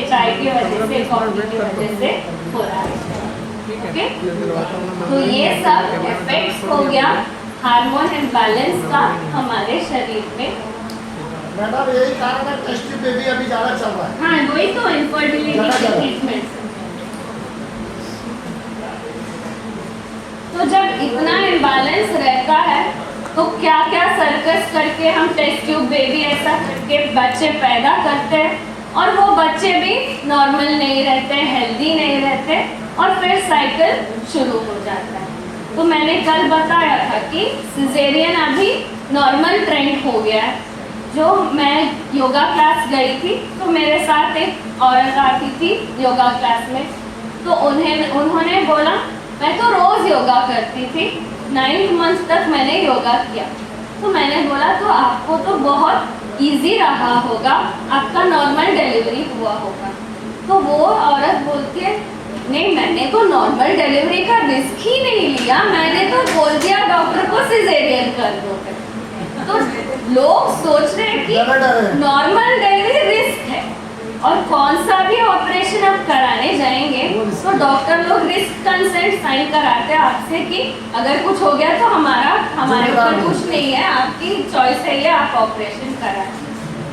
चाय की वजह से, कॉफी की वजह से हो रहा है। ओके, तो ये सब इफेक्ट्स हो गया हार्मोन इम्बैलेंस का हमारे शरीर में। मैडम यही कारण है टेस्ट ट्यूब बेबी अभी ज़्यादा चल रहा है। हाँ, वही तो इनफर्टिलिटी ट्रीटमेंट। तो जब इतना इम्बैलेंस रहता है तो क्या क्या सर्कस करके हम टेस्ट ट्यूब बेबी ऐसा करके बच्चे पैदा करते हैं, और वो बच्चे भी नॉर्मल नहीं रहते, हेल्दी नहीं रहते, और फिर साइकिल शुरू हो जाता है। तो मैंने कल बताया था कि सिजेरियन अभी नॉर्मल ट्रेंड हो गया है। जो मैं योगा क्लास गई थी तो मेरे साथ एक औरत आती थी योगा क्लास में, तो उन्होंने बोला मैं तो रोज़ योगा करती थी, 9th मंथ तक मैंने योगा किया। तो मैंने बोला तो आपको तो बहुत इजी रहा होगा, आपका नॉर्मल डिलीवरी हुआ होगा। तो वो औरत बोलती है नहीं, मैंने तो नॉर्मल डिलीवरी का रिस्क ही नहीं लिया, मैंने तो बोल दिया डॉक्टर को सिजेरियन कर दो। तो लोग सोच रहे हैं कि नॉर्मल डिलीवरी रिस्क है, और कौन सा भी ऑपरेशन आप कराने जाएंगे तो डॉक्टर लोग रिस्क कंसेंट साइन कराते हैं आपसे कि अगर कुछ हो गया तो हमारे ऊपर कुछ नहीं है, आपकी चॉइस है ये, आप ऑपरेशन कराएं।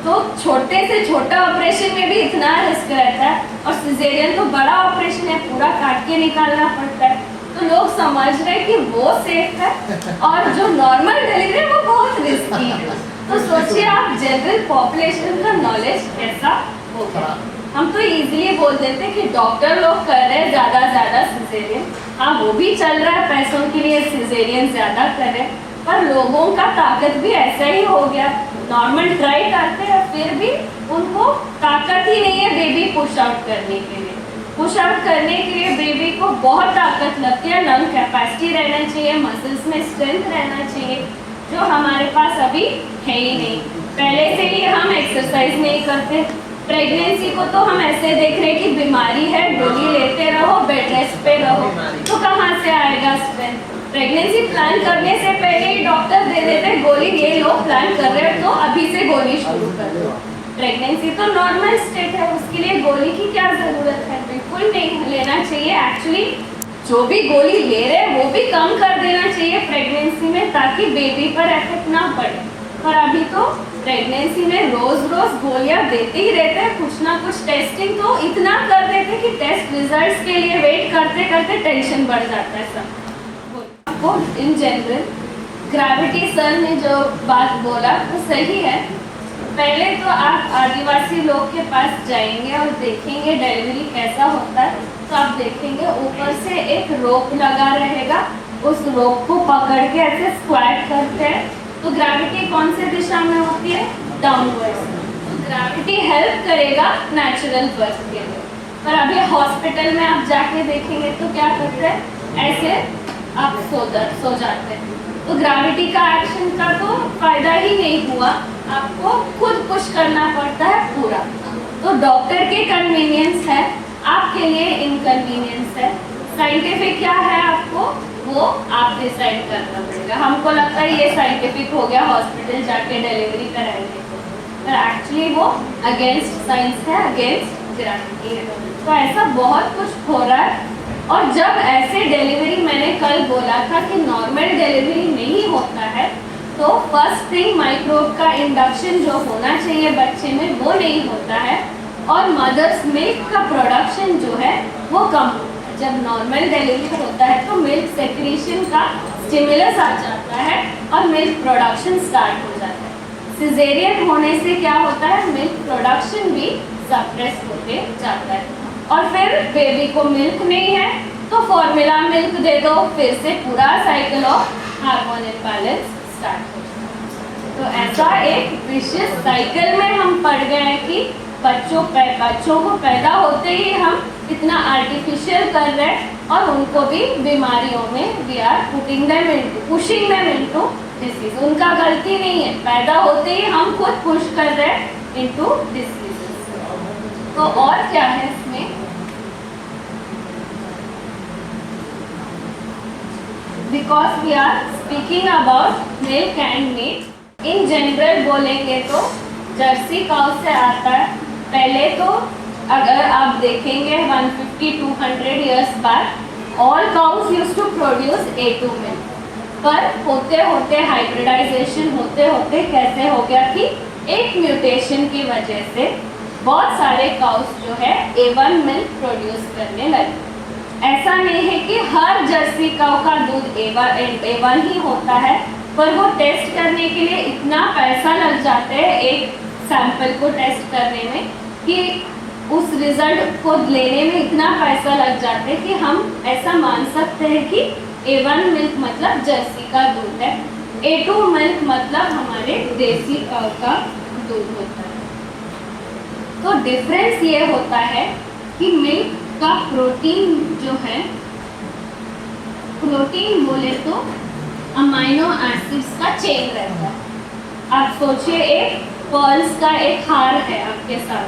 तो छोटे से छोटा ऑपरेशन में भी इतना रिस्क रहता है, और सिजेरियन तो बड़ा ऑपरेशन है, पूरा काट के निकालना पड़ता है। तो लोग समझ रहे हैं कि वो सेफ है, और जो नॉर्मल डिलीवरी है वो बहुत रिस्की है। तो सोचिए आप जनरल पॉपुलेशन का नॉलेज कैसा होगा। हम तो इजीली बोल देते कि डॉक्टर लोग कर रहे हैं ज़्यादा सिजेरियन, हाँ वो भी चल रहा है, पैसों के लिए सिजेरियन ज़्यादा कर रहे हैं, पर लोगों का ताकत भी ऐसा ही हो गया। नॉर्मल ट्राई करते हैं फिर भी उनको ताकत ही नहीं है बेबी पुश आउट करने के लिए। पुश आउट करने के लिए बेबी को बहुत ताकत लगती है, लंग कैपेसिटी रहना चाहिए, मसल्स में स्ट्रेंथ रहना चाहिए, जो हमारे पास अभी है ही नहीं। पहले से ही हम एक्सरसाइज नहीं करते। प्रेगनेंसी को तो हम ऐसे देख रहे कि बीमारी है, गोली लेते रहो, बेड रेस्ट पे रहो, तो कहाँ से आएगा स्ट्रेंथ। प्रेगनेंसी प्लान करने से पहले ही डॉक्टर दे देते गोली, ये लो प्लान कर रहे हो तो अभी से गोली शुरू कर दो। प्रेगनेंसी तो नॉर्मल स्टेट है, उसके लिए गोली की क्या ज़रूरत है, बिल्कुल नहीं लेना चाहिए। एक्चुअली जो भी गोली ले रहे हैं वो भी कम कर देना चाहिए प्रेगनेंसी में, ताकि बेबी पर इफेक्ट ना पड़े। पर अभी तो प्रेगनेंसी में रोज़ गोलियां देते ही रहते हैं, कुछ ना कुछ टेस्टिंग तो इतना कर देते कि टेस्ट रिजल्ट्स के लिए वेट करते करते टेंशन बढ़ जाता है सब। आपको इन जनरल ग्रेविटी सर ने जो बात बोला वो सही है। पहले तो आप आदिवासी लोग के पास जाएंगे और देखेंगे डिलीवरी कैसा होता है, तो आप देखेंगे ऊपर से एक रोप लगा रहेगा, उस रोप को पकड़ के ऐसे स्क्वाट करते हैं, तो ग्रेविटी कौन से दिशा में होती है, डाउनवर्ड्स। तो ग्रेविटी हेल्प करेगा नेचुरल बर्थ के लिए। पर अभी हॉस्पिटल में आप जाके देखेंगे तो क्या करते हैं, ऐसे आप सो जाते हैं। तो ग्रेविटी का एक्शन का तो फायदा ही नहीं हुआ, आपको खुद पुश करना पड़ता है पूरा। तो डॉक्टर के कन्वीनियंस है, आपके लिए इनकन्वीनियंस है। साइंटिफिक क्या है आपको वो आप डिसाइड करना पड़ेगा। हमको लगता है ये साइंटिफिक हो गया, हॉस्पिटल जाके डिलीवरी कराएंगे, पर एक्चुअली वो अगेंस्ट साइंस है, अगेंस्ट ग्रेविटी है। तो ऐसा बहुत कुछ हो रहा है। और जब ऐसे डिलीवरी, मैंने कल बोला था कि नॉर्मल डिलीवरी नहीं होता है, तो फर्स्ट थिंग माइक्रोब का इंडक्शन जो होना चाहिए बच्चे में वो नहीं होता है, और मदर्स मिल्क का प्रोडक्शन जो है वो कम होता है। जब नॉर्मल डिलीवरी होता है तो मिल्क सेक्रीशन का स्टिमुलस आ जाता है और मिल्क प्रोडक्शन स्टार्ट हो जाता है। सिजेरियन होने से क्या होता है, मिल्क प्रोडक्शन भी सप्रेस होते जाता है, और फिर बेबी को मिल्क नहीं है तो फॉर्मूला मिल्क दे दो, फिर से पूरा cycle of hormone imbalance start हो जाता है। तो ऐसा एक विशियस साइकिल में हम पड़ गए हैं कि बच्चों को पैदा होते ही हम इतना आर्टिफिशियल कर रहे हैं, और उनको भी बीमारियों में we are pushing them into disease. उनका गलती नहीं है, पैदा होते ही हम खुद पुश कर रहे हैं इनटू डिसीज। तो और क्या है इसमें, because we are speaking about milk and meat, in general बोलेंगे तो जर्सी काउ से आता है। पहले तो अगर आप देखेंगे 150-200 ईयर्स बाद all cows used to produce A2 milk, पर होते होते हाइब्रिडाइजेशन होते होते कैसे हो गया कि एक म्यूटेशन की वजह से बहुत सारे काउस जो है A1 मिल्क प्रोड्यूस करने लगे। ऐसा नहीं है कि हर जर्सी काउ का दूध A1 ही होता है, पर वो टेस्ट करने के लिए इतना पैसा लग जाते हैं एक सैंपल को टेस्ट करने में कि उस रिजल्ट को लेने में इतना पैसा लग जाता है कि हम ऐसा मान सकते हैं कि A1 मिल्क मतलब जर्सी का दूध है, A2 मिल्क मतलब हमारे देसी काऊ का दूध होता है। तो डिफरेंस ये होता है कि मिल्क का प्रोटीन जो है, प्रोटीन बोले तो अमाइनो एसिड्स का चेन रहता है। आप सोचिए एक पर्ल्स का एक हार है आपके साथ,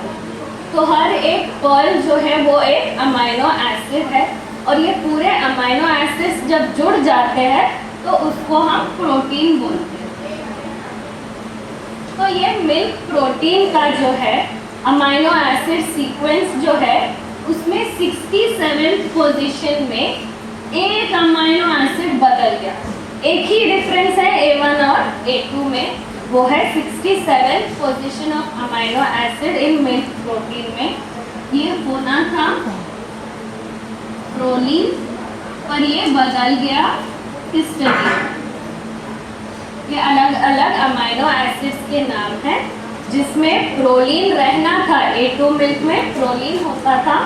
तो हर एक पर्ल जो है वो एक अमाइनो एसिड है, और ये पूरे अमाइनो एसिड्स जब जुड़ जाते हैं तो उसको हम प्रोटीन बोलते हैं। तो ये मिल्क प्रोटीन का जो है अमाइनो एसिड सीक्वेंस जो है उसमें 67th पोजीशन में एक अमाइनो एसिड बदल गया। एक ही डिफरेंस है A1 और A2 में, वो है 67th position of amino acid in milk protein में। ये होना था प्रोलीन, पर ये बदल गया हिस्टीडीन। ये अलग अलग अमाइनो एसिड्स के नाम हैं, जिसमें प्रोलीन रहना था A2 मिल्क में प्रोलीन होता था,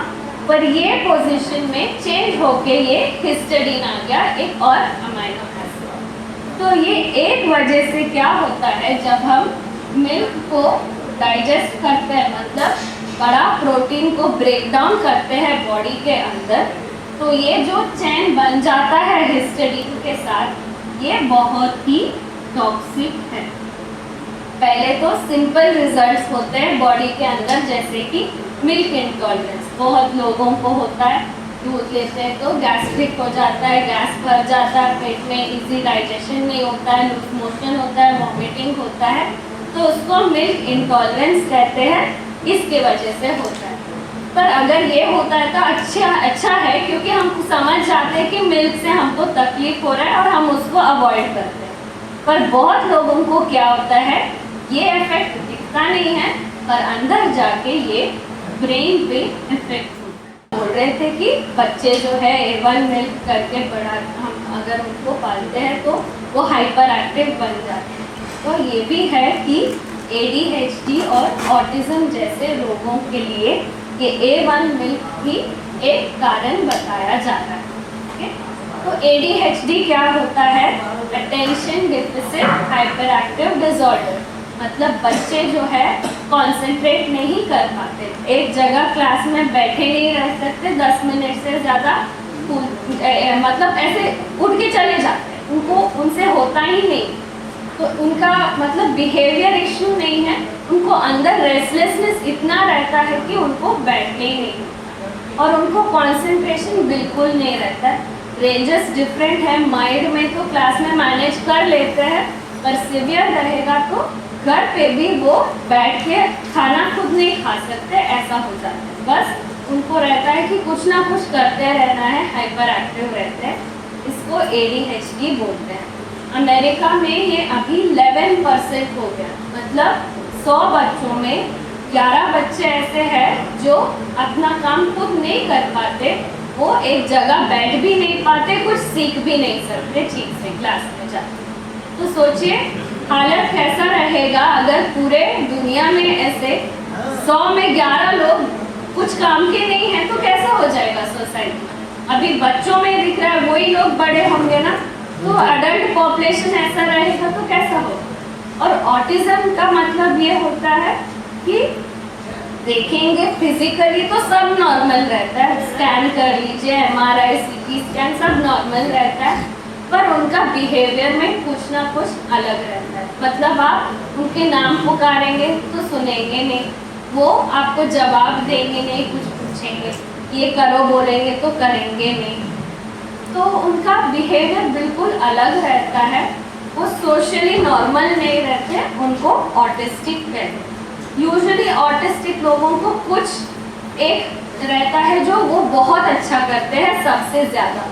पर ये पोजीशन में चेंज होके ये हिस्टीडीन आ गया, एक और अमाइनो एसिड। तो ये एक वजह से क्या होता है, जब हम मिल्क को डाइजेस्ट करते हैं, मतलब बड़ा प्रोटीन को ब्रेक डाउन करते हैं बॉडी के अंदर, तो ये जो चेन बन जाता है हिस्टीडीन के साथ, ये बहुत ही टॉक्सिक है। पहले तो सिंपल रिजल्ट्स होते हैं बॉडी के अंदर, जैसे कि मिल्क इंटॉलरेंस बहुत लोगों को होता है, दूध लेते हैं तो गैस्ट्रिक हो जाता है, गैस भर जाता है, पेट में इजी डाइजेशन नहीं होता है, लूज मोशन होता है, वॉमिटिंग होता है, तो उसको मिल्क इंटॉलरेंस कहते हैं, इसके वजह से होता है। पर अगर ये होता है तो अच्छा है, क्योंकि हम समझ जाते हैं कि मिल्क से हमको तकलीफ हो रहा है और हम उसको अवॉइड करते हैं। पर बहुत लोगों को क्या होता है, ये इफेक्ट दिखता नहीं है, पर अंदर जाके ये ब्रेन पे इफेक्ट बोल रहे थे कि बच्चे जो है A1 मिल्क करके बड़ा, हम अगर उनको पालते हैं तो वो हाइपर एक्टिव बन जाते हैं। तो ये भी है कि ADHD और ऑटिज्म जैसे रोगों के लिए ये A1 मिल्क भी एक कारण बताया जाता है। ओके, तो ADHD क्या होता है, attention deficit hyper active disorder, मतलब बच्चे जो है कंसंट्रेट नहीं कर पाते, एक जगह क्लास में बैठे नहीं रह सकते 10 मिनट से ज़्यादा, मतलब ऐसे उठ के चले जाते हैं, उनको उनसे होता ही नहीं। तो उनका मतलब बिहेवियर इश्यू नहीं है, उनको अंदर रेस्टलेसनेस इतना रहता है कि उनको बैठने ही नहीं, और उनको कंसंट्रेशन बिल्कुल नहीं रहता है। रेंजेस डिफरेंट है, माइल्ड में तो क्लास में मैनेज कर लेते हैं, पर सिवियर रहेगा तो घर पे भी वो बैठ के खाना खुद नहीं खा सकते, ऐसा हो जाता है। बस उनको रहता है कि कुछ ना कुछ करते रहना है, हाइपर एक्टिव रहते हैं, इसको ADHD बोलते हैं। अमेरिका में ये अभी 11% हो गया, मतलब 100 बच्चों में 11 बच्चे ऐसे हैं जो अपना काम खुद नहीं कर पाते, वो एक जगह बैठ भी नहीं पाते, कुछ सीख भी नहीं सकते ठीक से क्लास में जाते। तो सोचिए हालत कैसा रहेगा अगर पूरे दुनिया में ऐसे 100 में 11 लोग कुछ काम के नहीं हैं, तो कैसा हो जाएगा सोसाइटी। अभी बच्चों में दिख रहा है, वही लोग बड़े होंगे ना, तो अडल्ट पॉपुलेशन ऐसा रहेगा तो कैसा होगा। और ऑटिज्म का मतलब ये होता है कि देखेंगे फिजिकली तो सब नॉर्मल रहता है, स्कैन कर लीजिए, MRI CT स्कैन सब नॉर्मल रहता है, पर उनका बिहेवियर में कुछ ना कुछ अलग रहता है। मतलब आप उनके नाम पुकारेंगे तो सुनेंगे नहीं, वो आपको जवाब देंगे नहीं, कुछ पूछेंगे ये करो बोलेंगे तो करेंगे नहीं, तो उनका बिहेवियर बिल्कुल अलग रहता है, वो सोशली नॉर्मल नहीं रहते, उनको ऑटिस्टिक कहते हैं। यूजुअली ऑटिस्टिक लोगों को कुछ एक रहता है जो वो बहुत अच्छा करते हैं सबसे ज़्यादा,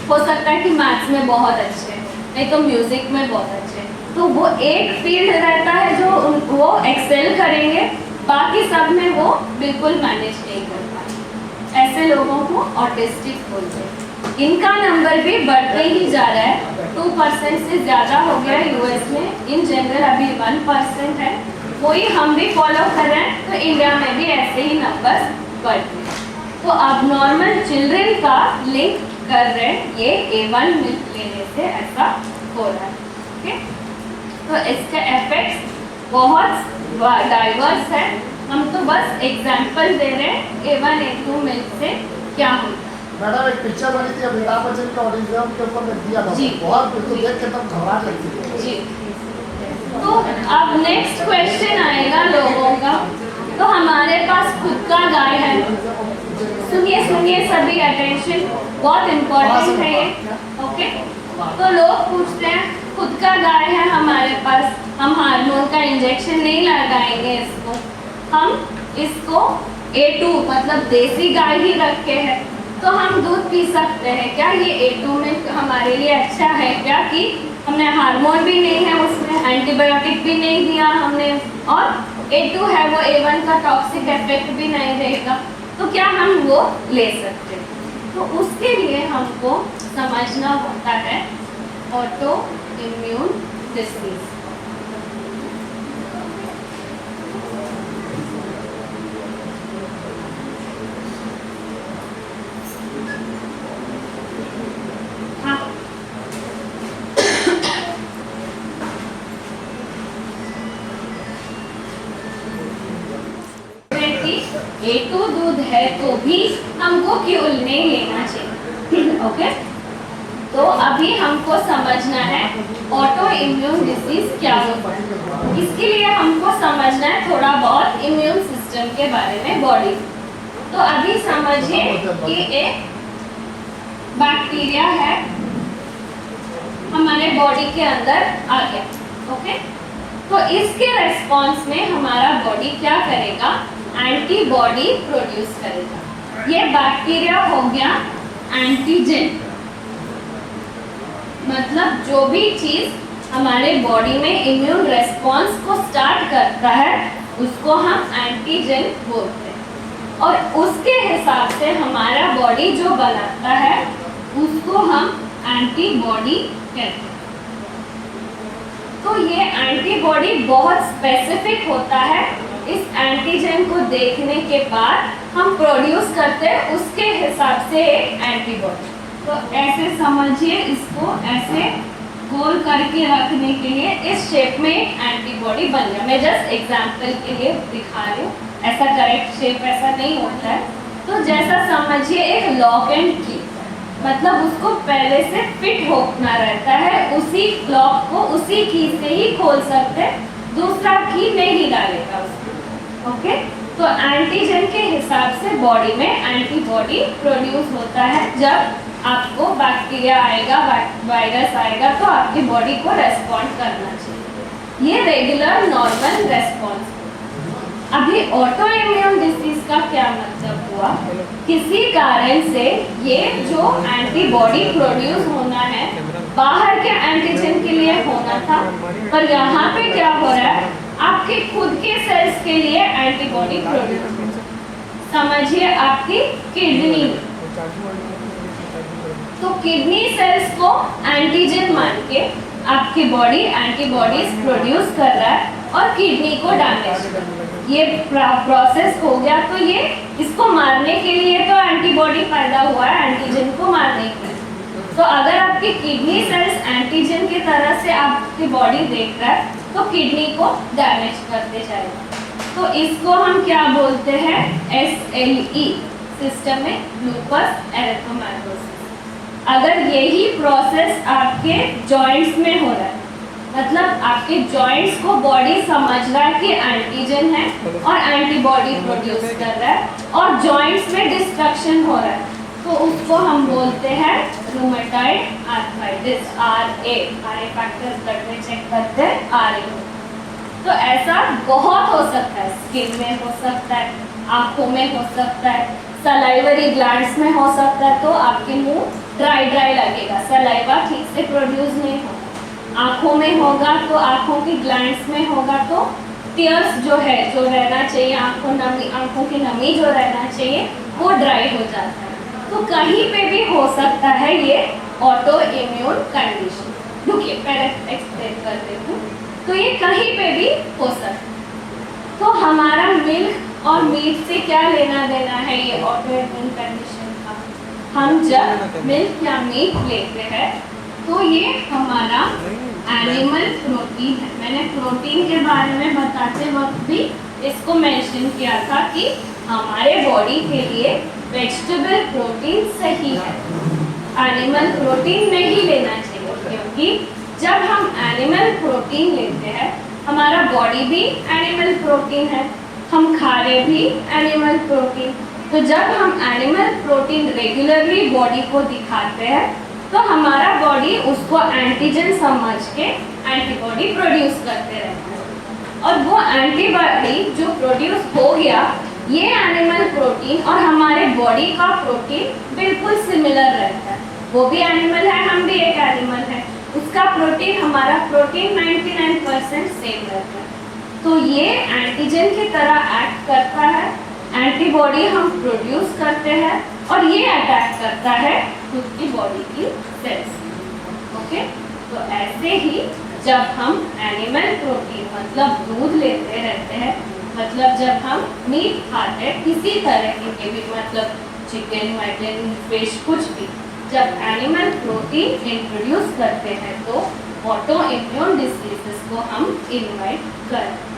हो सकता है कि मैथ्स में बहुत अच्छे, नहीं तो म्यूज़िक में बहुत अच्छे, तो वो एक फील्ड रहता है जो वो एक्सेल करेंगे, बाकी सब में वो बिल्कुल मैनेज नहीं कर पाए। ऐसे लोगों को ऑटिस्टिक बोलते हैं। इनका नंबर भी बढ़ते ही जा रहा है, 2% से ज़्यादा हो गया यूएस में, इन जनरल अभी 1% है, वही हम भी फॉलो कर रहे हैं, तो इंडिया में भी ऐसे ही नंबर बढ़ते हैं। तो अब नॉर्मल चिल्ड्रन का लिंक कर रहे हैं, ये A1 मिल्क लेने से ऐसा हो रहा है। ओके, तो इसके इफेक्ट्स बहुत डाइवर्स है, हम तो बस एग्जांपल दे रहे हैं A1 A2 मिल्क से क्या होता है। मैडम एक पिक्चर बनी थी अमिताभ बच्चन का ऑडिटोरियम के ऊपर रख दिया था, बहुत बिल्कुल देख के तब घबराहट लगती है जी। तो अब नेक्स्ट क्वेश्चन आएगा लोगों का, तो हमारे पास खुद का गाय है, सुनिए सुनिए सभी अटेंशन, बहुत इम्पोर्टेंट है ये। ओके, तो लोग पूछते हैं खुद का गाय है हमारे पास, हम हार्मोन का इंजेक्शन नहीं लगाएंगे इसको, हम इसको A2 मतलब देसी गाय ही रखे हैं, तो हम दूध पी सकते हैं क्या? ये A2 में हमारे लिए अच्छा है क्या कि हमने हार्मोन भी नहीं है उसमें, एंटीबायोटिक भी नहीं दिया हमने, और A2 है वो A1 का टॉक्सिक इफेक्ट भी नहीं रहेगा, तो क्या हम वो ले सकते हैं? तो उसके लिए हमको समझना होता है ऑटो इम्यून डिसीज। A2 दूध है तो भी हमको क्यों नहीं लेना चाहिए? ओके, तो अभी हमको समझना है ऑटो इम्यून डिसीज क्या होता है। इसके लिए हमको समझना है थोड़ा बहुत इम्यून सिस्टम के बारे में, बॉडी। तो अभी समझिए कि एक बैक्टीरिया है हमारे बॉडी के अंदर आ गया। ओके, तो इसके रेस्पॉन्स में हमारा बॉडी क्या करेगा? एंटीबॉडी प्रोड्यूस करेगा। ये बैक्टीरिया हो गया एंटीजन, मतलब जो भी चीज हमारे बॉडी में इम्यून रेस्पॉन्स को स्टार्ट करता है उसको हम एंटीजन बोलते हैं, और उसके हिसाब से हमारा बॉडी जो बनाता है उसको हम एंटीबॉडी कहते हैं। तो ये एंटीबॉडी बहुत स्पेसिफिक होता है, इस एंटीजन को देखने के बाद हम प्रोड्यूस करते हैं उसके हिसाब से एक एंटीबॉडी। तो ऐसे समझिए, इसको ऐसे गोल करके रखने के लिए इस शेप में एक एंटीबॉडी बन गया। मैं जस्ट एग्जांपल के लिए दिखा रही हूँ, ऐसा करेक्ट शेप ऐसा नहीं होता है। तो जैसा समझिए एक लॉक एंड की, मतलब उसको पहले से फिट होना रहता है, उसी लॉक को उसी की से ही खोल सकते हैं, दूसरा की नहीं डालेगा उसमें। ओके, तो एंटीजन के हिसाब से बॉडी में एंटीबॉडी प्रोड्यूस होता है। जब आपको बैक्टीरिया आएगा, वायरस आएगा, तो आपकी बॉडी को रेस्पॉन्ड करना चाहिए। ये रेगुलर नॉर्मल रेस्पॉन्स। अभी ऑटो इम्यून डिसीज का क्या मतलब हुआ? किसी कारण से ये जो एंटीबॉडी प्रोड्यूस होना है बाहर के एंटीजन के लिए होना था, पर यहाँ पे क्या हो रहा है? आपके खुद के सेल्स के लिए एंटीबॉडी प्रोड्यूस। समझिए आपकी किडनी, तो किडनी सेल्स को एंटीजन मान के आपकी बॉडी एंटीबॉडीज प्रोड्यूस कर रहा है और किडनी को डैमेज कर रहा है। ये प्रोसेस हो गया, तो ये इसको मारने के लिए तो एंटीबॉडी पैदा हुआ है, एंटीजन को मारने के लिए। तो अगर आपकी किडनी सेल्स एंटीजन की तरह से आपकी बॉडी देख रहा है तो किडनी को डैमेज करते जाएगा। तो इसको हम क्या बोलते हैं? SLE, सिस्टम में लूपस एरिथेमेटोसिस। अगर यही प्रोसेस आपके जॉइंट्स में हो रहा है, मतलब आपके जॉइंट्स को बॉडी समझ रहा है कि एंटीजन है और एंटीबॉडी प्रोड्यूस कर रहा है, और जॉइंट्स में डिस्ट्रक्शन हो रहा है, तो उसको हम बोलते हैं rheumatoid arthritis, RA factors blood में चेक करते हैं RA। तो ऐसा बहुत हो सकता है, स्किन में हो सकता है, आँखों में हो सकता है, सलाइवरी ग्लैंड्स में हो सकता है, तो आपके मुंह ड्राई ड्राई लगेगा, सलाइवा ठीक से प्रोड्यूस नहीं होगा। आँखों में होगा तो आँखों की ग्लैंड्स में होगा तो टीयर्स जो है, जो रहना चाहिए, आँखों की नमी जो रहना चाहिए वो ड्राई हो जाता है। तो कहीं पे भी हो सकता है ये ऑटो इम्यून कंडीशन। रुकिए पहले एक्सप्लेन कर देती हूँ। तो ये कहीं पे भी हो सकता है। तो हमारा मिल्क और मीट से क्या लेना देना है ये ऑटो इम्यून कंडीशन का? हम जब मिल्क या मीट लेते हैं तो ये हमारा एनिमल प्रोटीन है। मैंने प्रोटीन के बारे में बताते वक्त भी इसको मेंशन किया था कि हमारे बॉडी के लिए वेजिटेबल प्रोटीन सही है, एनिमल प्रोटीन नहीं लेना चाहिए, क्योंकि जब हम एनिमल प्रोटीन लेते हैं हमारा बॉडी भी एनिमल प्रोटीन है, हम खा रहे भी एनिमल प्रोटीन। तो जब हम एनिमल प्रोटीन रेगुलरली बॉडी को दिखाते हैं तो हमारा बॉडी उसको एंटीजन समझ के एंटीबॉडी प्रोड्यूस करते रहते हैं, और वो एंटीबॉडी जो प्रोड्यूस हो गया, ये एनिमल प्रोटीन और हमारे बॉडी का प्रोटीन बिल्कुल सिमिलर रहता है। वो भी एनिमल है, हम भी एक एनिमल है, उसका प्रोटीन हमारा प्रोटीन 99% सेम रहता है। तो ये एंटीजन की तरह एक्ट करता है, एंटीबॉडी हम प्रोड्यूस करते हैं और ये अटैक करता है खुद की बॉडी की सेल्स। ओके, तो ऐसे ही जब हम एनिमल प्रोटीन मतलब दूध लेते रहते हैं, मतलब जब हम मीट खाते हैं किसी तरह के भी, मतलब चिकन, मटन, फिश, कुछ भी, जब एनिमल प्रोटीन इंट्रोड्यूस करते हैं तो ऑटो इम्यून डिसीजेस को हम इनवाइट करते हैं।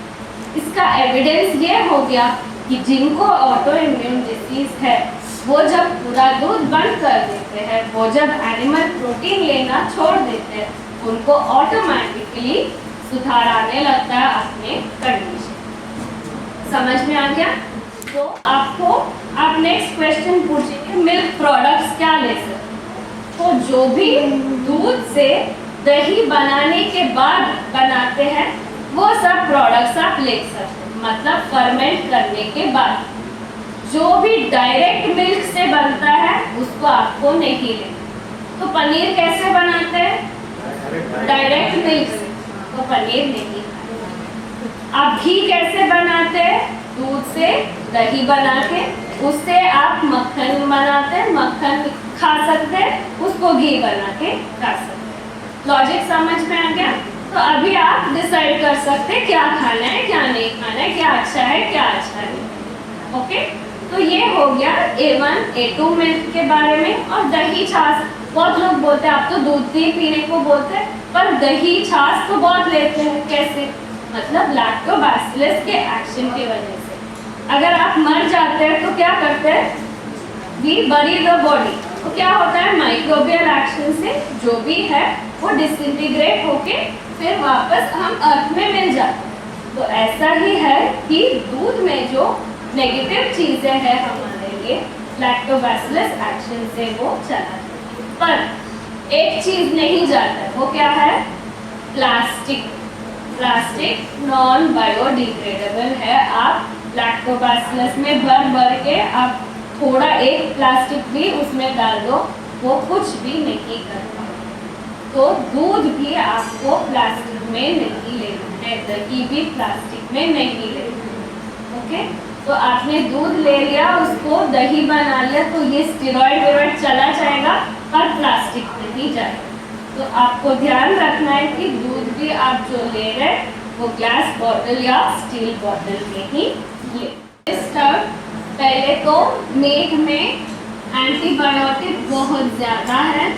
इसका एविडेंस ये हो गया कि जिनको ऑटो इम्यून डिसीज है वो जब पूरा दूध बंद कर देते हैं, वो जब एनिमल प्रोटीन लेना छोड़ देते हैं, उनको ऑटोमेटिकली सुधार आने लगता है अपने कंडीशन। समझ में आ गया? तो आपको आप नेक्स्ट क्वेश्चन पूछेंगे मिल्क प्रोडक्ट्स क्या ले सकते? तो जो भी दूध से दही बनाने के बाद बनाते हैं वो सब प्रोडक्ट्स आप ले सकते हैं, मतलब फर्मेंट करने के बाद। जो भी डायरेक्ट मिल्क से बनता है उसको आपको नहीं लेना। तो पनीर कैसे बनाते हैं? डायरेक्ट मिल्क से, तो पनीर नहीं खाना। आप घी कैसे बनाते हैं? दूध से दही बना के उससे आप मक्खन बनाते हैं, मक्खन खा सकते हैं, उसको घी बना के खा सकते हैं। लॉजिक समझ में आ गया? तो अभी आप डिसाइड कर सकते हैं क्या खाना है, क्या नहीं खाना है, क्या अच्छा है, क्या अच्छा नहीं। ओके, तो ये हो गया A1, A2 मिल्क के बारे में। और दही छाछ, बहुत लोग बोलते हैं आप तो दूध ही पीने को बोलते हैं, पर दही छाछ तो बहुत लेते हैं। कैसे? मतलब लैक्टोबैसिलस के एक्शन की वजह से। अगर आप मर जाते हैं तो क्या करते हैं? वी बरी द बॉडी। तो क्या होता है? माइक्रोबियल एक्शन से जो भी है वो डिसइंटीग्रेट होके फिर वापस हम अर्थ में मिल जाते हैं। तो ऐसा ही है कि दूध में जो नेगेटिव चीजें हैं हमारे लिए, लैक्टोबैसिलस एक्शन से वो चला जाता है। पर एक चीज नहीं जाता है, वो क्या है? प्लास्टिक। प्लास्टिक नॉन बायोडिग्रेडेबल है। आप लैक्टोबैसिलस में भर के आप थोड़ा एक प्लास्टिक भी उसमें डाल दो, वो कुछ भी नहीं करता। तो दूध भी आपको प्लास्टिक में नहीं लेना है, दही भी प्लास्टिक में नहीं लेना है। ओके, तो आपने दूध ले लिया, उसको दही बना लिया, तो ये स्टेरॉइड वेरॉइड चला जाएगा और प्लास्टिक में ही जाएगा। तो आपको ध्यान रखना है कि दूध भी आप जो ले रहे हैं वो ग्लास बॉटल या स्टील बॉटल में ही ले। स्टार्ट पहले तो मीट में एंटीबायोटिक बहुत ज़्यादा है,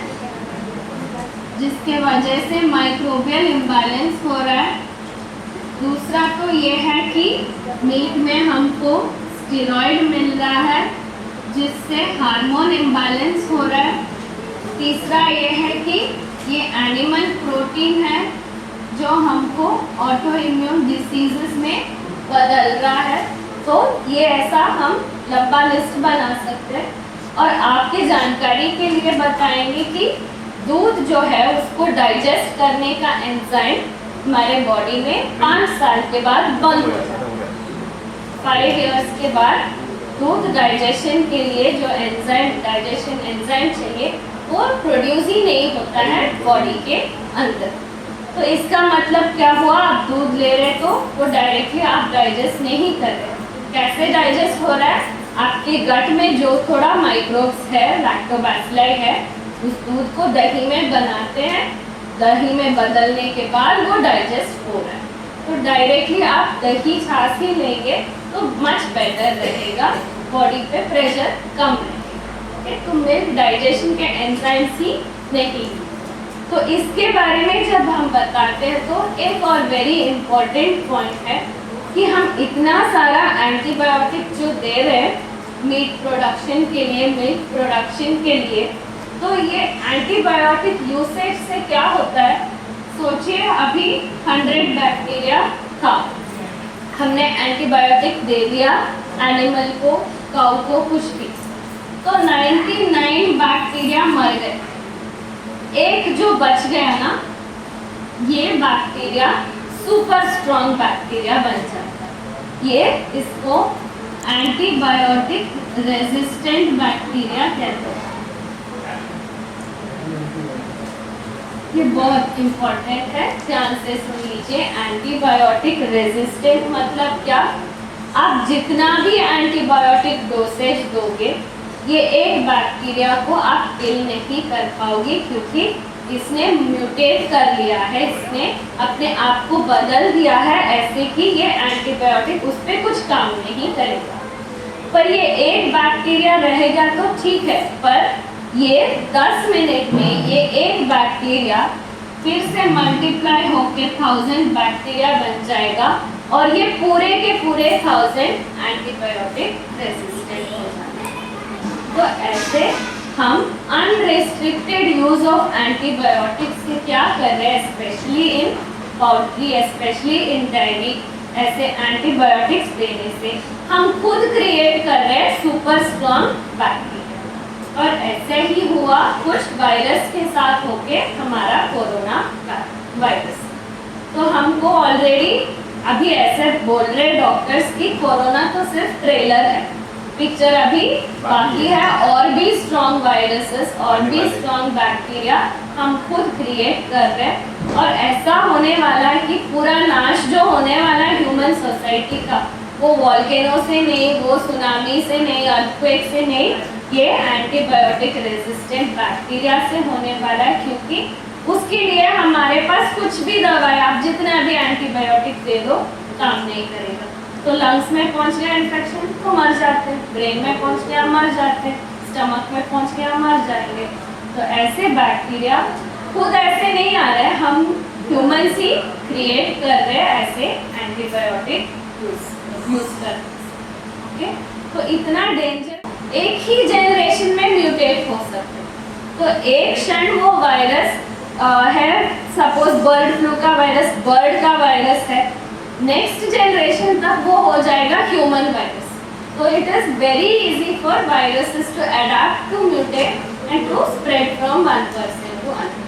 जिसके वजह से माइक्रोबियल इम्बैलेंस हो रहा है। दूसरा तो ये है कि मीट में हमको स्टेरॉइड मिल रहा है, जिससे हार्मोन इम्बैलेंस हो रहा है। तीसरा ये है कि ये एनिमल प्रोटीन है जो हमको ऑटो इम्यून डिसीजेस में बदल रहा है। तो ये ऐसा हम लंबा लिस्ट बना सकते हैं। और आपके जानकारी के लिए बताएंगे कि दूध जो है उसको डाइजेस्ट करने का एंजाइम हमारे बॉडी में 5 साल के बाद बंद हो जाता है। 5 इयर्स के बाद दूध डाइजेशन के लिए जो एंजाइम डाइजेशन एंजाइम चाहिए वो प्रोड्यूस ही नहीं होता है बॉडी के अंदर। तो इसका मतलब क्या हुआ, आप दूध ले रहे तो वो डायरेक्टली आप डाइजेस्ट नहीं कर रहे। कैसे डाइजेस्ट हो रहा है, आपके गट में जो थोड़ा माइक्रोब्स है, लैक्टोबैसिलाई है, उस दूध को दही में बनाते हैं, दही में बदलने के बाद वो डाइजेस्ट हो रहा है। तो डायरेक्टली आप दही छाछ ही लेंगे तो मच बेटर रहेगा, बॉडी पे प्रेशर कम रहेगा। तो मिल्क डाइजेशन के एंजाइम्स ही नहीं। तो इसके बारे में जब हम बताते हैं तो एक और वेरी इम्पोर्टेंट पॉइंट है कि हम इतना सारा एंटीबायोटिक जो दे रहे हैं मीट प्रोडक्शन के लिए, मिल्क प्रोडक्शन के लिए, तो ये एंटीबायोटिक यूसेज से क्या होता है, सोचिए अभी 100 बैक्टीरिया था, हमने एंटीबायोटिक दे दिया एनिमल को, काऊ को, कुछ भी, तो 99 बैक्टीरिया मर गए। एक जो बच गया ना, ये बैक्टीरिया सुपर स्ट्रॉन्ग बैक्टीरिया बन जाता है। ये इसको एंटीबायोटिक रेजिस्टेंट बैक्टीरिया कहते हैं। ये बहुत इम्पोर्टेंट है, ध्यान से सुन लीजिए। एंटीबायोटिक रेजिस्टेंट मतलब क्या, आप जितना भी एंटीबायोटिक डोसेज दोगे ये एक बैक्टीरिया को आप किल नहीं कर पाओगे, क्योंकि इसने म्यूटेट कर लिया है, इसने अपने आप को बदल दिया है ऐसे कि ये एंटीबायोटिक उस पर कुछ काम नहीं करेगा। पर ये एक बैक्टीरिया रहेगा तो ठीक है, पर ये 10 मिनट में ये एक बैक्टीरिया फिर से मल्टीप्लाई होकर 1000 बैक्टीरिया बन जाएगा और ये पूरे के पूरे 1000 एंटीबायोटिक रेजिस्टेंट हो जाएंगे। तो ऐसे हम अनरेस्ट्रिक्टेड यूज ऑफ एंटीबायोटिक्स से क्या कर रहे हैं, specially in poultry, specially in dairy, ऐसे एंटीबायोटिक्स देने से हम खुद क्रिएट कर रहे हैं सुपर स्ट्रॉन्ग बैक्टीरिया। और ऐसे ही हुआ कुछ वायरस के साथ होके हमारा कोरोना वायरस। तो हमको ऑलरेडी अभी ऐसे बोल रहे डॉक्टर्स की कोरोना तो सिर्फ ट्रेलर है, पिक्चर अभी बाकी है, और भी स्ट्रॉन्ग वायरसेस और भी स्ट्रॉन्ग बैक्टीरिया हम खुद क्रिएट कर रहे हैं। और ऐसा होने वाला है कि पूरा नाश जो होने वाला है ह्यूमन सोसाइटी का, वो वॉल्केनो से नहीं, वो सुनामी से नहीं, अर्थक्वेक से नहीं, ये एंटीबायोटिक रेजिस्टेंट बैक्टीरिया से होने वाला है। क्योंकि उसके लिए हमारे पास कुछ भी दवाई, आप जितना भी एंटीबायोटिक दे दो काम नहीं करेगा। तो लंग्स में पहुंच गया इन्फेक्शन तो मर जाते हैं, ब्रेन में पहुंच गया मर जाते हैं, स्टमक में पहुंच गया मर जाएंगे। तो ऐसे बैक्टीरिया खुद ऐसे नहीं आ रहे हैं, हम ह्यूमंस ही क्रिएट कर रहे हैं ऐसे एंटीबायोटिक यूज कर। ओके, तो इतना डेंजर एक ही जनरेशन में म्यूटेट हो सकते हैं। तो एक क्षण वो वायरस है, सपोज बर्ड फ्लू का वायरस बर्ड का वायरस है, नेक्स्ट जनरेशन तक वो हो जाएगा ह्यूमन वायरस। तो it is very easy for viruses to adapt, to mutate and to spread from one person to another.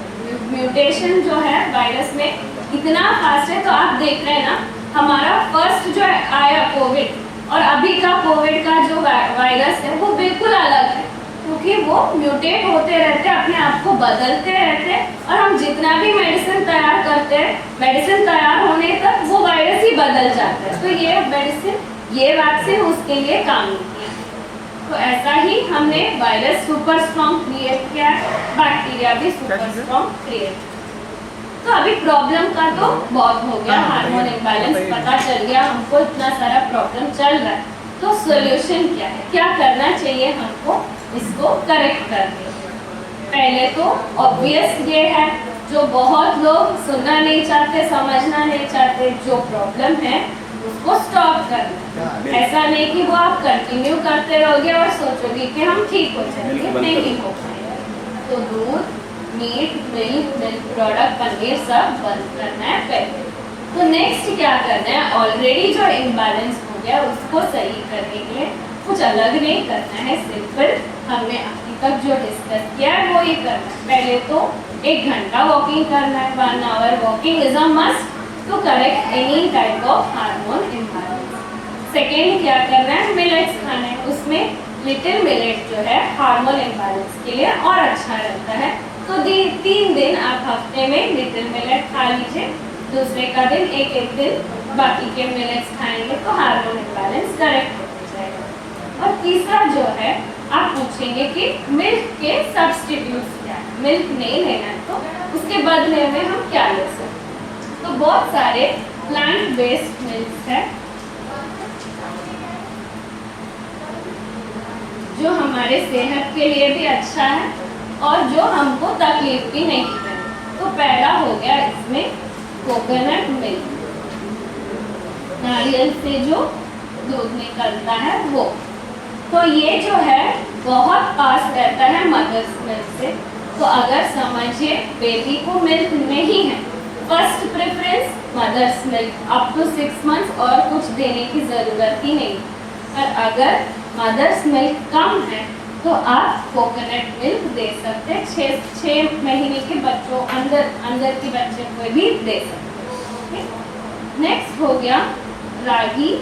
Mutation जो है वायरस में इतना फास्ट है, तो आप देख रहे हैं ना, हमारा फर्स्ट जो आया कोविड और अभी का कोविड का जो वायरस है वो बिल्कुल अलग है, क्योंकि वो म्यूटेट होते रहते हैं, अपने आप को बदलते रहते हैं। और हम जितना भी मेडिसिन तैयार करते हैं, मेडिसिन तैयार होने तक वो वायरस ही बदल जाता है। तो ये मेडिसिन, ये वैक्सीन उसके लिए काम नहीं है। तो ऐसा ही हमने वायरस सुपर स्ट्रॉन्ग क्रिएट किया, बैक्टीरिया भी सुपर स्ट्रॉन्ग क्रिएट किया। तो अभी प्रॉब्लम का तो बहुत हो गया, हार्मोन इम्बैलेंस पता चल गया हमको, इतना सारा प्रॉब्लम चल रहा है। तो सॉल्यूशन क्या है, क्या करना चाहिए हमको इसको करेक्ट करने? पहले तो ऑब्वियस ये है, जो बहुत लोग सुनना नहीं चाहते, समझना नहीं चाहते, जो प्रॉब्लम है उसको स्टॉप करना। ऐसा नहीं कि वो आप कंटिन्यू करते रहोगे और सोचोगे कि हम ठीक हो जाएंगे, नहीं हो पाएगा। तो दूध, मीट, मिल्क प्रोडक्ट, पनीर सब बंद करना है पहले। तो नेक्स्ट क्या करना है, ऑलरेडी जो इम्बैलेंस हो गया उसको सही करने के लिए कुछ अलग नहीं करना है, सिंपल हमने अभी तक जो डिस्कस किया है वो ही करना है। पहले तो 1 घंटा वॉकिंग करना है, 1 hour walking is a must to correct any type of hormone imbalance. Second क्या कर रहे हैं, मिलेट्स खाना है। उसमें लिटिल मिलेट जो है हार्मोन इम्बैलेंस के लिए और अच्छा रहता है। तो 3 दिन आप हफ्ते में लिटिल मिलेट खा लीजिए, दूसरे का दिन एक दिन बाकी के मिलेट्स खाएंगे तो हार्मोन इम्बैलेंस करेक्ट हो जाएगा। और तीसरा जो है, आप पूछेंगे कि मिल्क के सब्स्टिट्यूट्स क्या है, मिल्क नहीं लेना है तो उसके बदले में हम क्या ले सकते हैं। तो बहुत सारे प्लांट बेस्ड मिल्क है जो हमारे सेहत के लिए भी अच्छा है और जो हमको तकलीफ भी नहीं है। तो पहला हो गया इसमें कोकोनट मिल्क, नारियल से जो दूध निकलता है वो। तो ये जो है बहुत पास रहता है मदर्स मिल्क से। तो अगर समझिए बेबी को मिल्क नहीं है, first preference mother's milk up to 6 months और कुछ देने की ज़रूरत ही नहीं। और अगर मदर्स मिल्क कम है तो आप कोकोनट मिल्क दे सकते हैं। 6 महीने के बच्चों अंदर के बच्चे को भी दे सकते हैं। नेक्स्ट हो गया रागी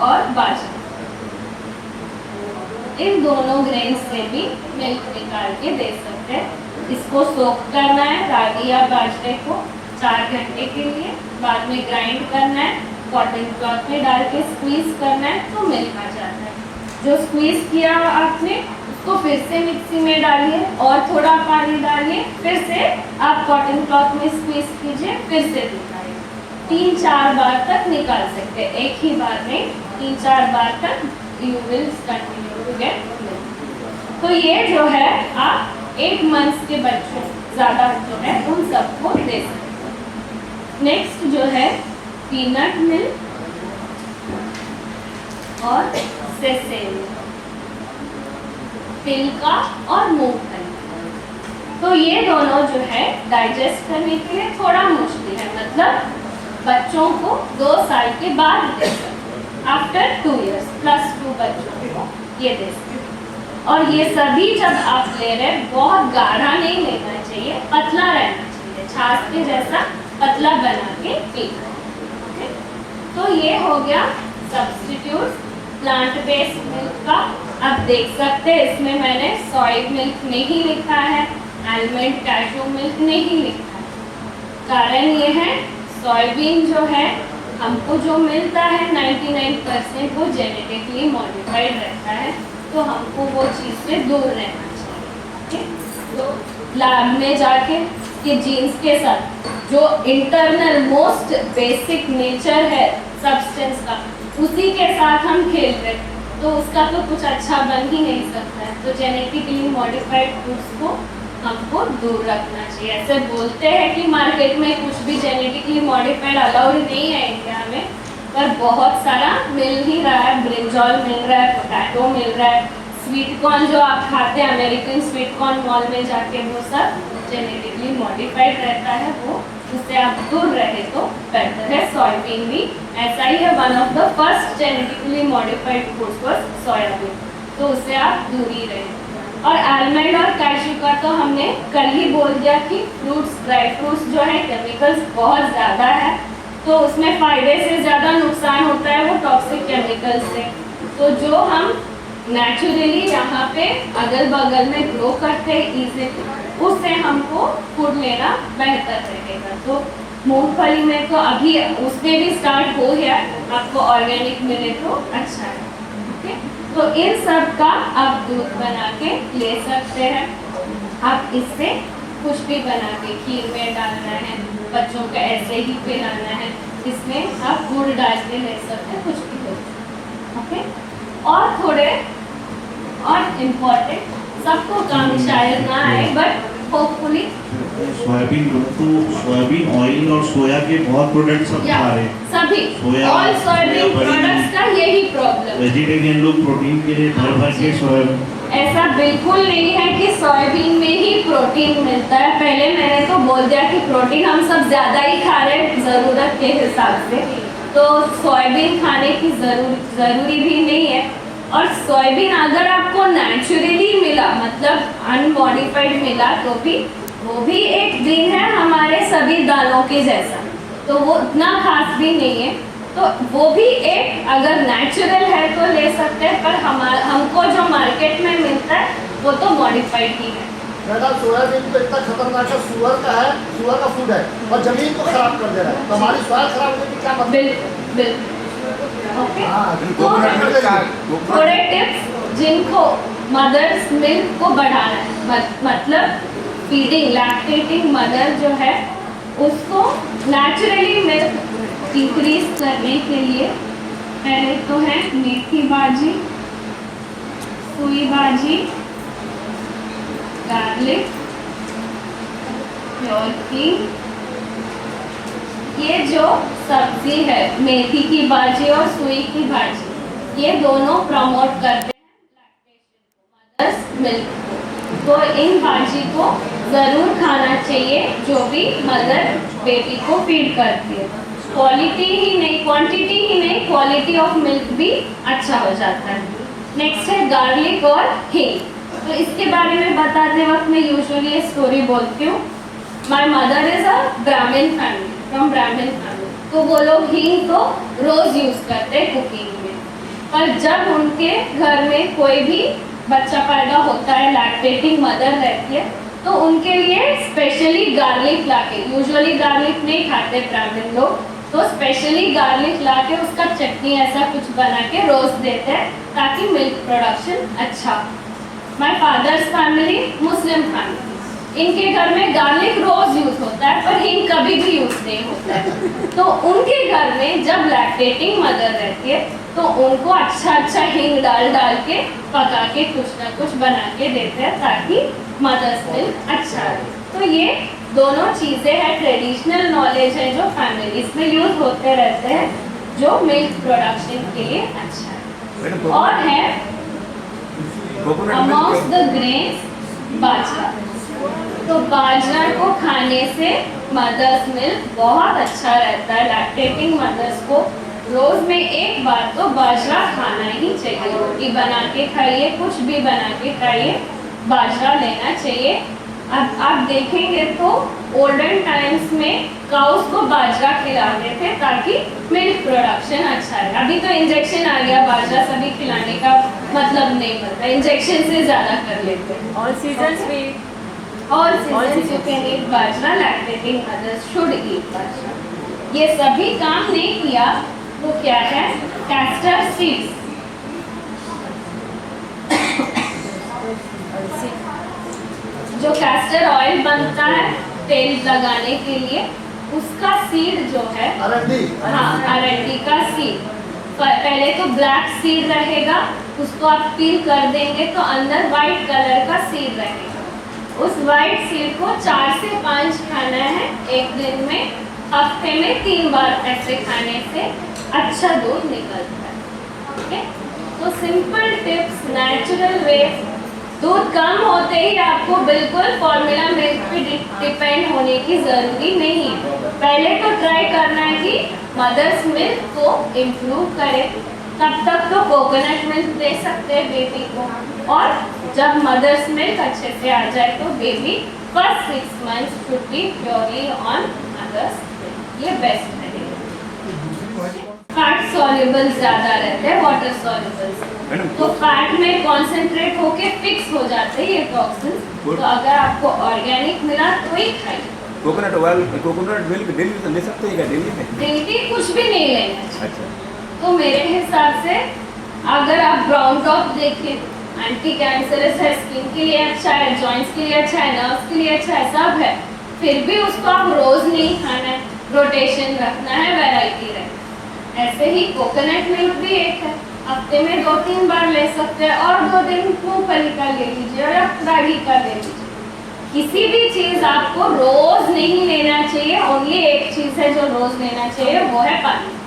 और बाजरा। इन दोनों ग्रेन से भी मिल्क निकाल के दे सकते हैं। इसको सोक करना है रागी या बाजरे को 4 घंटे के लिए, बाद में ग्राइंड करना है, कॉटन क्लॉथ में डाल के स्क्वीज करना है तो मिल्क आ जाता है। जो स्क्वीज किया आपने उसको फिर से मिक्सी में डालिए और थोड़ा पानी डालिए, फिर से आप कॉटन क्लॉथ में स्क्वीज कीजिए, फिर से निकालिए। 3-4 बार तक निकाल सकते हैं, एक ही बार नहीं, 3-4 बार तक you will continue to get milk. तो ये जो है आप 8 मंथ्स के बच्चों ज़्यादा जो है उन सबको दे सकते हैं। नेक्स्ट जो है पीनट मिल्क और सेसेमी, तिल का और मूंगफली। तो ये दोनों जो है डाइजेस्ट करने के लिए थोड़ा मुश्किल है, मतलब बच्चों को 2 साल के बाद दे सकते हैं, आफ्टर 2 years +2 बच्चों को ये दे सकते हैं। और ये सभी जब आप ले रहे हैं बहुत गाढ़ा नहीं लेना चाहिए, पतला रहना चाहिए, छाछ के जैसा पतला बना के पीना। तो ये हो गया सब्स्टिट्यूट प्लांट बेस्ड मिल्क का। आप देख सकते हैं इसमें मैंने सोय मिल्क नहीं लिखा है, आलमंड कैशू मिल्क नहीं लिखा है। कारण ये है सोयाबीन जो है हमको जो मिलता है 99% वो जेनेटिकली मॉडिफाइड रहता है, तो हमको वो चीज़ से दूर रहना चाहिए। तो लैब में जाके कि जीन्स के साथ जो इंटरनल मोस्ट बेसिक नेचर है सब्सटेंस का, उसी के साथ हम खेल रहे हैं तो उसका तो कुछ अच्छा बन ही नहीं सकता है। तो जेनेटिकली मॉडिफाइड फूड्स को हमको दूर रखना चाहिए। ऐसे बोलते हैं कि मार्केट में कुछ भी जेनेटिकली मॉडिफाइड अलाउड नहीं है इंडिया में, पर बहुत सारा मिल ही रहा है। ब्रिंजॉल मिल रहा है, पोटैटो मिल रहा है, स्वीट कॉर्न जो आप खाते हैं अमेरिकन स्वीट कॉर्न मॉल में जाके, वो सब जेनेटिकली मॉडिफाइड रहता है, वो उससे आप दूर रहे तो बेटर है। सोयाबीन भी ऐसा ही है, one of the first genetically modified foods was soybean, तो उससे आप दूर ही रहे। और आलमंड और कैशू का तो हमने कल ही बोल दिया कि फ्रूट्स, ड्राई फ्रूट्स जो है केमिकल्स बहुत ज़्यादा है, तो उसमें फ़ायदे से ज़्यादा नुकसान होता है वो टॉक्सिक केमिकल्स से। तो जो हम नेचुरली यहाँ पे अगल बगल में ग्रो करते हैं इजीली, उससे हमको फूड लेना बेहतर रहेगा। तो मूंगफली में तो अभी उसमें भी स्टार्ट हो गया, आपको ऑर्गेनिक मिले तो अच्छा है। ओके, तो इन सब का आप दूध बना के ले सकते हैं। आप इससे कुछ भी बना के खीर में डालना है, बच्चों को ऐसे ही पिलाना है, इसमें आप गुड़ डाल के ले सकते हैं, कुछ भी हो। ओके, और थोड़े और इम्पोर्टेंट, सबको काम शायद ना आए बट होपफुली सोयाबीन तो सोयाबीन ऑयल और सोया के बहुत प्रोडक्ट्स सब खा रहे हैं, सभी सोया ऑल सोयाबीन प्रोडक्ट्स का यही प्रॉब्लम। वेजिटेरियन लोग प्रोटीन के लिए भर के सोयाबीन, ऐसा बिल्कुल नहीं है कि सोयाबीन में ही प्रोटीन मिलता है। पहले मैंने तो बोल दिया कि प्रोटीन हम सब ज़्यादा ही खा रहे हैं ज़रूरत के हिसाब से, तो सोयाबीन खाने की ज़रूरी भी नहीं है। और सोयाबीन अगर आपको नेचुरली मिला, मतलब अनमॉडिफाइड मिला, तो भी वो भी एक दिन है हमारे सभी दालों के जैसा, तो वो उतना खास भी नहीं है। तो वो भी एक अगर नेचुरल है तो ले सकते हैं, पर हमको जो मार्केट में मिलता है वो तो मॉडिफाइड ही है। मैडम सोयाबीन तो इतना खतरनाक है, सुअर का है, सुअर का फूड है और जमीन को खराब कर दे रहा है, तो हमारी सॉइल खराब होने की क्या मतलब? बिल्कुल ओके। हाँ, थोड़े टिप्स जिनको मदर्स मिल्क को बढ़ाना है, मतलब फीडिंग लैक्टेटिंग मदर जो है उसको नेचुरली मिल्क इंक्रीज करने के लिए पहले तो है मेथी भाजी, सुई भाजी, गार्लिक, लौकी। ये जो सब्जी है मेथी की भाजी और सुई की भाजी, ये दोनों प्रमोट करते हैं लैक्टेशन को, मदर्स मिल्क को। तो इन भाजी को ज़रूर खाना चाहिए जो भी मदर बेबी को फीड करती है। क्वालिटी ही नहीं, क्वांटिटी ही नहीं, क्वालिटी ऑफ मिल्क भी अच्छा हो जाता है। नेक्स्ट है गार्लिक और हींग। तो इसके बारे में बताते वक्त मैं यूजुअली ये स्टोरी बोलती हूँ। माय मदर इज अ ब्राह्मण फैमिली, फ्रॉम ब्राह्मण फैमिली, तो वो लोग हींग तो रोज यूज करते हैं कुकिंग में। पर जब उनके घर में कोई भी बच्चा पैदा होता है, लैक्टेटिंग मदर रहती है, तो उनके लिए स्पेशली गार्लिक लाके, यूजुअली गार्लिक नहीं खाते ब्राह्मण लोग, तो स्पेशली गार्लिक लाके उसका चटनी ऐसा कुछ बना के रोज देते हैं ताकि मिल्क प्रोडक्शन अच्छा। My father's family Muslim family, इनके घर में गार्लिक रोज यूज होता है पर हींग कभी भी यूज नहीं होता है। तो उनके घर में जब लैक्टेटिंग मदर रहती है तो उनको अच्छा हींग डाल के पका के कुछ ना कुछ बना के देते हैं ताकि मदर्स मिल्क अच्छा रहे। तो ये दोनों चीज़ें हैं, ट्रेडिशनल नॉलेज है जो फैमिलीज में यूज होते रहते हैं जो मिल्क प्रोडक्शन के लिए अच्छा है। और है अमॉन्ग्स द ग्रेन्स बाजरा। तो बाजरा को खाने से मदर्स मिल्क बहुत अच्छा रहता है। लैक्टेटिंग मदर्स को रोज में एक बार तो बाजरा खाना ही चाहिए। रोटी बना के खाइए, कुछ भी बना के खाइए, बाजरा लेना चाहिए। अब आप देखेंगे तो ओल्डन टाइम्स में काउस को बाजरा खिलाते थे ताकि मिल्क प्रोडक्शन अच्छा है। अभी तो इंजेक्शन आ गया, बाजरा सभी खिलाने का मतलब नहीं बनता, इंजेक्शन से ज़्यादा कर लेते हैं। All seasons we All seasons you can eat bajra, lactating mothers should eat बाजरा। ये सभी काम नहीं किया तो क्या है, कैस्टर सीड्स। जो कैस्टर ऑयल बनता है तेल लगाने के लिए, उसका सीड जो है, हाँ अरंडी का सीड, पहले तो ब्लैक सीड रहेगा, उसको आप पील कर देंगे तो अंदर वाइट कलर का सीड रहेगा। उस वाइट सीड को 4 से 5 खाना है एक दिन में, हफ्ते में 3 बार ऐसे खाने से अच्छा दूध निकलता है। ओके, तो सिंपल टिप्स, नेचुरल वे। दूध कम होते ही आपको बिल्कुल फॉर्मूला मिल्क पे डिपेंड होने की ज़रूरी नहीं है। पहले तो ट्राई करना है कि मदर्स मिल्क को इम्प्रूव करें, तब तक तो कोकोनट मिल्क दे सकते हैं बेबी को, और जब मदर्स मिल्क अच्छे से आ जाए तो baby first 6 months should be purely on mother's milk, ये बेस्ट रहेगा। फैट सॉल्युबल ज़्यादा रहते हैं वाटर सॉल्युबल से, तो फैट में कॉन्सेंट्रेट होके फिक्स हो जाते हैं ये टॉक्सिन्स। तो अगर आपको ऑर्गेनिक मिला तो ही खाइए। Coconut oil, coconut milk daily ले सकते हैं क्या? डेली में डेली कुछ भी नहीं लेना चाहिए। अच्छा, तो मेरे हिसाब से अगर आप ब्राउन टॉप देखें, एंटी कैंसरस है, स्किन के लिए अच्छा है, जॉइंट्स के लिए अच्छा है, नर्व्स के लिए अच्छा है, सब है, फिर भी उसको आप रोज नहीं खाना है, रोटेशन रखना है, वैरायटी रखना है। ऐसे ही कोकोनट मिल्क भी एक है, हफ्ते में 2-3 बार ले सकते हैं, और 2 दिन मूंगफली का ले लीजिए और रागी का ले लीजिए। किसी भी चीज़ आपको रोज नहीं लेना चाहिए, ओनली एक चीज़ है जो रोज लेना चाहिए, वो है पानी।